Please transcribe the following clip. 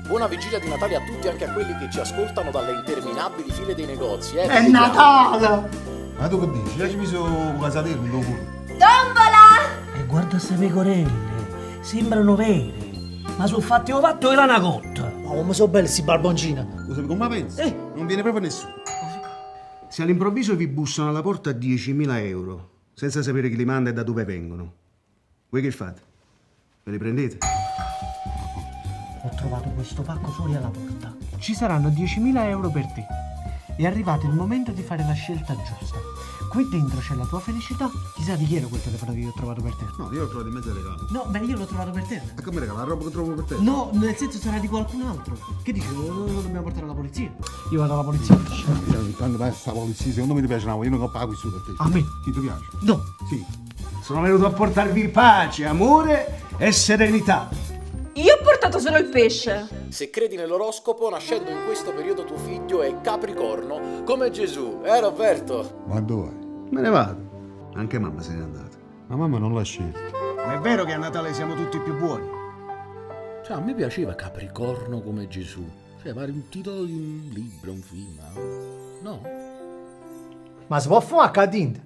Buona vigilia di Natale a tutti, anche a quelli che ci ascoltano dalle interminabili file dei negozi. È Natale! Ma tu che dici? Già ci messo un casadello in culo. Tombola! E guarda ste pecorelle, sembrano vere, ma sono fatti o fatto e la cotta. Ma come sono belli sti barboncini! Scusa, come la pensi? Non viene proprio nessuno. Se all'improvviso vi bussano alla porta 10.000 euro, senza sapere chi li manda e da dove vengono, voi che fate? Ve li prendete? Ho trovato questo pacco fuori alla porta. Ci saranno 10.000 euro per te. È arrivato il momento di fare la scelta giusta. Qui dentro c'è la tua felicità. Chissà di chi era quel telefono che io ho trovato per te. No, io l'ho trovato in mezzo ai regali. No, beh, io l'ho trovato per te. E come regala? La roba che trovo per te? No, nel senso sarà di qualcun altro. Che dici? Lo dobbiamo portare alla polizia? Io vado alla polizia. Tanto da sta polizia, secondo me ti piace io non ho pago su per te. A me? Chi ti piace? No. Sì. Sono venuto a portarvi pace, amore e serenità. Io ho portato solo il pesce. Se credi nell'oroscopo, nascendo in questo periodo tuo figlio è Capricorno come Gesù, Roberto? Ma dove? Me ne vado. Anche mamma se n'è andata. Ma mamma non l'ha scelto. Ma è vero che a Natale siamo tutti più buoni? Cioè, a me piaceva Capricorno come Gesù. Cioè, pare un titolo di un libro, un film, no? Ma si può fumare a cadinta?